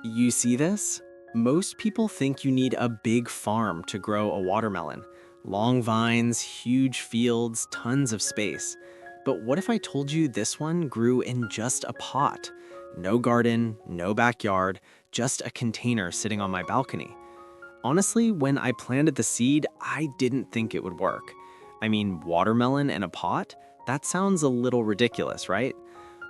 You see this? Most people think you need a big farm to grow a watermelon. Long vines, huge fields, tons of space. But what if I told you this one grew in just a pot? No garden, no backyard, just a container sitting on my balcony. Honestly, when I planted the seed, I didn't think it would work. I mean, watermelon in a pot? That sounds a little ridiculous, right?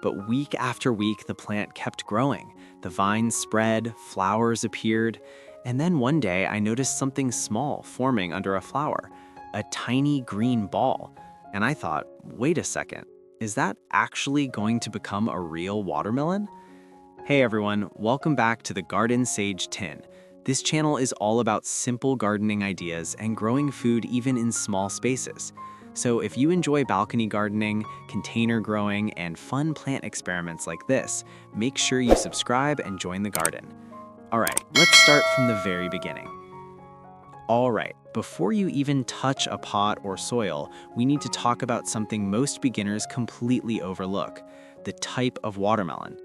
But week after week, the plant kept growing. The vines spread, flowers appeared, and then one day I noticed something small forming under a flower, a tiny green ball. And I thought, wait a second, is that actually going to become a real watermelon? Hey everyone, welcome back to the Garden Sage Tin. This channel is all about simple gardening ideas and growing food even in small spaces. So if you enjoy balcony gardening, container growing, and fun plant experiments like this, make sure you subscribe and join the garden. All right, let's start from the very beginning. All right, before you even touch a pot or soil, we need to talk about something most beginners completely overlook: the type of watermelon.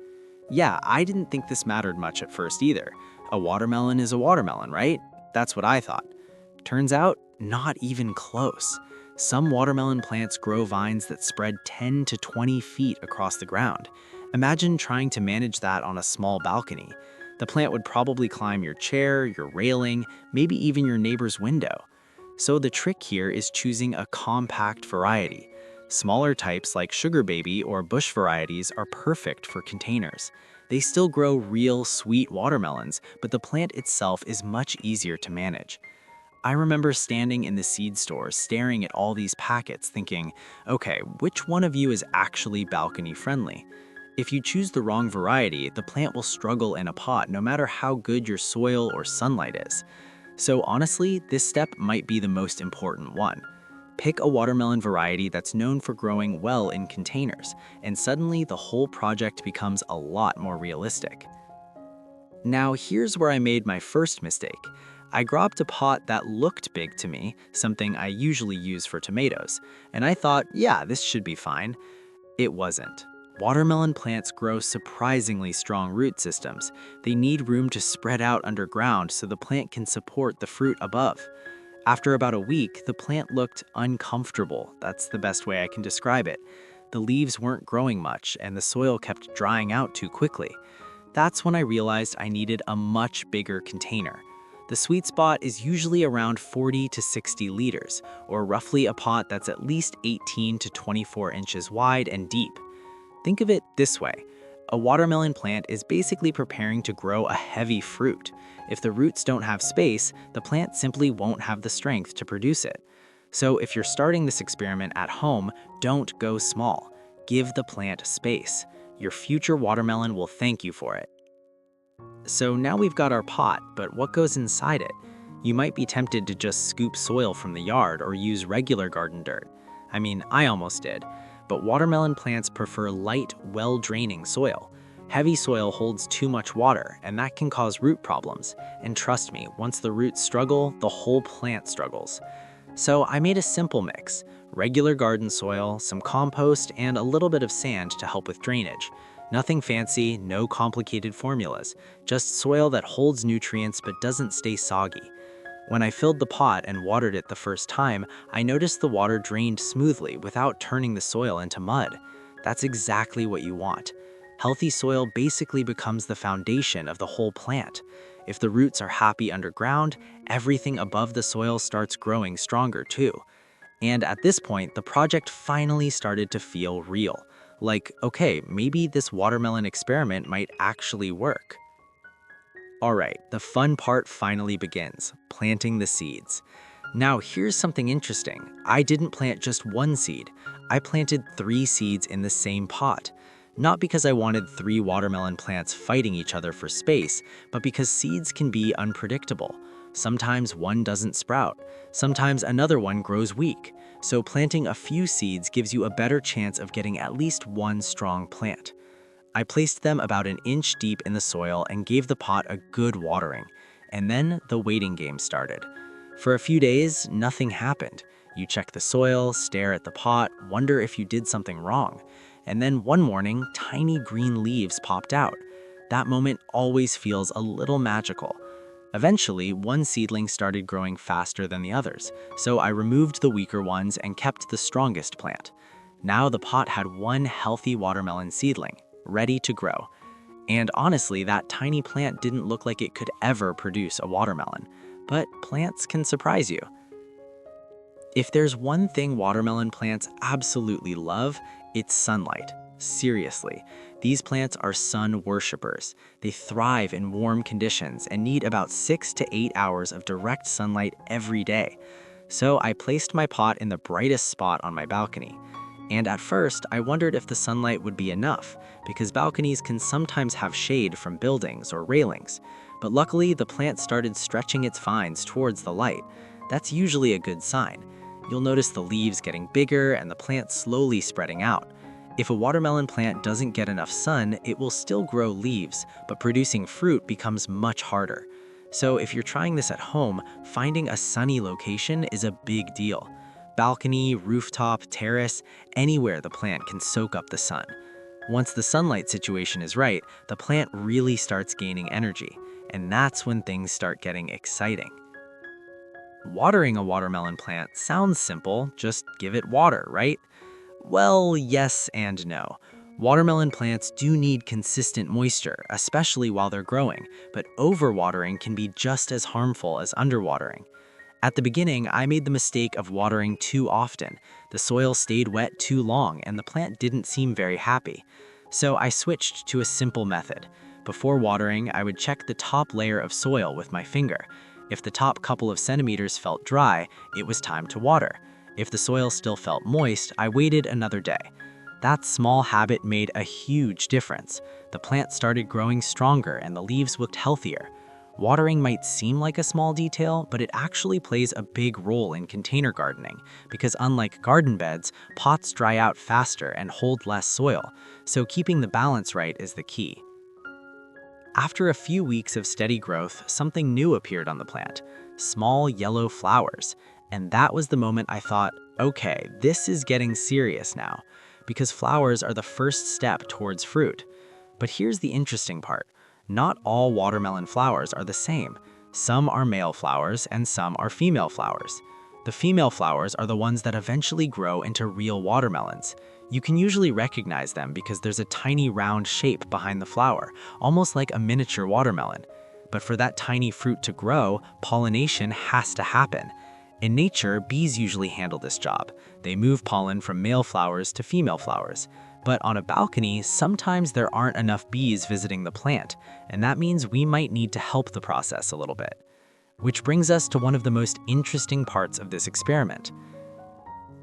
Yeah, I didn't think this mattered much at first either. A watermelon is a watermelon, right? That's what I thought. Turns out, not even close. Some watermelon plants grow vines that spread 10 to 20 feet across the ground. Imagine trying to manage that on a small balcony. The plant would probably climb your chair, your railing, maybe even your neighbor's window. So the trick here is choosing a compact variety. Smaller types like sugar baby or bush varieties are perfect for containers. They still grow real sweet watermelons, but the plant itself is much easier to manage. I remember standing in the seed store staring at all these packets thinking, okay, which one of you is actually balcony friendly? If you choose the wrong variety, the plant will struggle in a pot no matter how good your soil or sunlight is. So honestly, this step might be the most important one. Pick a watermelon variety that's known for growing well in containers, and suddenly the whole project becomes a lot more realistic. Now, here's where I made my first mistake. I grabbed a pot that looked big to me, something I usually use for tomatoes, and I thought, yeah, this should be fine. It wasn't. Watermelon plants grow surprisingly strong root systems. They need room to spread out underground so the plant can support the fruit above. After about a week, the plant looked uncomfortable. That's the best way I can describe it. The leaves weren't growing much, and the soil kept drying out too quickly. That's when I realized I needed a much bigger container. The sweet spot is usually around 40 to 60 liters, or roughly a pot that's at least 18 to 24 inches wide and deep. Think of it this way: a watermelon plant is basically preparing to grow a heavy fruit. If the roots don't have space, the plant simply won't have the strength to produce it. So if you're starting this experiment at home, don't go small. Give the plant space. Your future watermelon will thank you for it. So now we've got our pot, but what goes inside it? You might be tempted to just scoop soil from the yard or use regular garden dirt. I mean, I almost did. But watermelon plants prefer light, well-draining soil. Heavy soil holds too much water, and that can cause root problems. And trust me, once the roots struggle, the whole plant struggles. So I made a simple mix: regular garden soil, some compost, and a little bit of sand to help with drainage. Nothing fancy, no complicated formulas, just soil that holds nutrients but doesn't stay soggy. When I filled the pot and watered it the first time, I noticed the water drained smoothly without turning the soil into mud. That's exactly what you want. Healthy soil basically becomes the foundation of the whole plant. If the roots are happy underground, everything above the soil starts growing stronger too. And at this point, the project finally started to feel real. Like, okay, maybe this watermelon experiment might actually work. All right, the fun part finally begins: planting the seeds. Now, here's something interesting. I didn't plant just one seed. I planted 3 seeds in the same pot. Not because I wanted 3 watermelon plants fighting each other for space, but because seeds can be unpredictable. Sometimes one doesn't sprout. Sometimes another one grows weak. So planting a few seeds gives you a better chance of getting at least one strong plant. I placed them about an inch deep in the soil and gave the pot a good watering. And then the waiting game started. For a few days, nothing happened. You check the soil, stare at the pot, wonder if you did something wrong. And then one morning, tiny green leaves popped out. That moment always feels a little magical. Eventually, one seedling started growing faster than the others, so I removed the weaker ones and kept the strongest plant. Now the pot had one healthy watermelon seedling, ready to grow. And honestly, that tiny plant didn't look like it could ever produce a watermelon. But plants can surprise you. If there's one thing watermelon plants absolutely love, it's sunlight. Seriously, these plants are sun worshippers. They thrive in warm conditions and need about 6 to 8 hours of direct sunlight every day. So I placed my pot in the brightest spot on my balcony. And at first, I wondered if the sunlight would be enough, because balconies can sometimes have shade from buildings or railings. But luckily, the plant started stretching its vines towards the light. That's usually a good sign. You'll notice the leaves getting bigger and the plant slowly spreading out. If a watermelon plant doesn't get enough sun, it will still grow leaves, but producing fruit becomes much harder. So if you're trying this at home, finding a sunny location is a big deal. Balcony, rooftop, terrace, anywhere the plant can soak up the sun. Once the sunlight situation is right, the plant really starts gaining energy, and that's when things start getting exciting. Watering a watermelon plant sounds simple, just give it water, right? Well, yes and no. Watermelon plants do need consistent moisture, especially while they're growing, but overwatering can be just as harmful as underwatering. At the beginning, I made the mistake of watering too often. The soil stayed wet too long and the plant didn't seem very happy. So I switched to a simple method. Before watering, I would check the top layer of soil with my finger. If the top couple of centimeters felt dry, it was time to water. If the soil still felt moist, I waited another day. That small habit made a huge difference. The plant started growing stronger and the leaves looked healthier. Watering might seem like a small detail, but it actually plays a big role in container gardening because unlike garden beds, pots dry out faster and hold less soil, so keeping the balance right is the key. After a few weeks of steady growth, something new appeared on the plant, small yellow flowers. And that was the moment I thought, okay, this is getting serious now, because flowers are the first step towards fruit. But here's the interesting part. Not all watermelon flowers are the same. Some are male flowers and some are female flowers. The female flowers are the ones that eventually grow into real watermelons. You can usually recognize them because there's a tiny round shape behind the flower, almost like a miniature watermelon. But for that tiny fruit to grow, pollination has to happen. In nature, bees usually handle this job. They move pollen from male flowers to female flowers. But on a balcony, sometimes there aren't enough bees visiting the plant, and that means we might need to help the process a little bit. Which brings us to one of the most interesting parts of this experiment.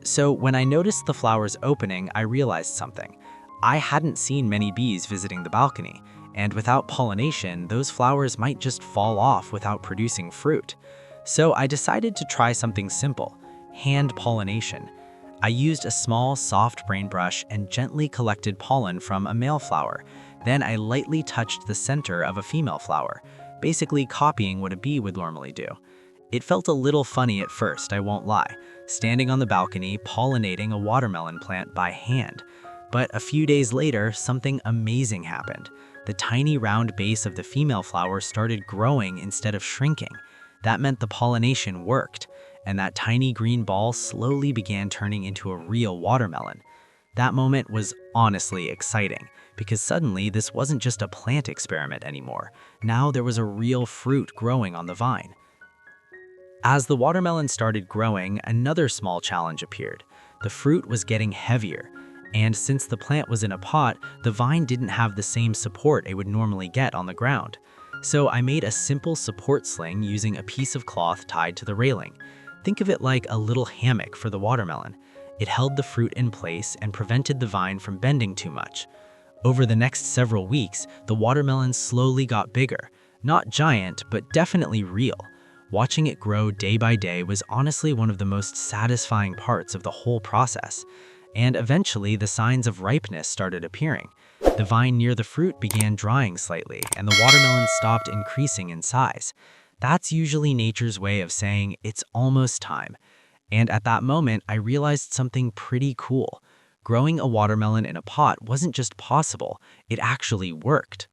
So when I noticed the flowers opening, I realized something. I hadn't seen many bees visiting the balcony, and without pollination, those flowers might just fall off without producing fruit. So I decided to try something simple, hand pollination. I used a small, soft brain brush and gently collected pollen from a male flower. Then I lightly touched the center of a female flower, basically copying what a bee would normally do. It felt a little funny at first, I won't lie, standing on the balcony pollinating a watermelon plant by hand. But a few days later, something amazing happened. The tiny round base of the female flower started growing instead of shrinking. That meant the pollination worked, and that tiny green ball slowly began turning into a real watermelon. That moment was honestly exciting, because suddenly this wasn't just a plant experiment anymore. Now there was a real fruit growing on the vine. As the watermelon started growing, another small challenge appeared. The fruit was getting heavier, and since the plant was in a pot, the vine didn't have the same support it would normally get on the ground. So I made a simple support sling using a piece of cloth tied to the railing. Think of it like a little hammock for the watermelon. It held the fruit in place and prevented the vine from bending too much. Over the next several weeks, the watermelon slowly got bigger. Not giant, but definitely real. Watching it grow day by day was honestly one of the most satisfying parts of the whole process. And eventually, the signs of ripeness started appearing. The vine near the fruit began drying slightly, and the watermelon stopped increasing in size. That's usually nature's way of saying it's almost time. And at that moment, I realized something pretty cool. Growing a watermelon in a pot wasn't just possible, it actually worked.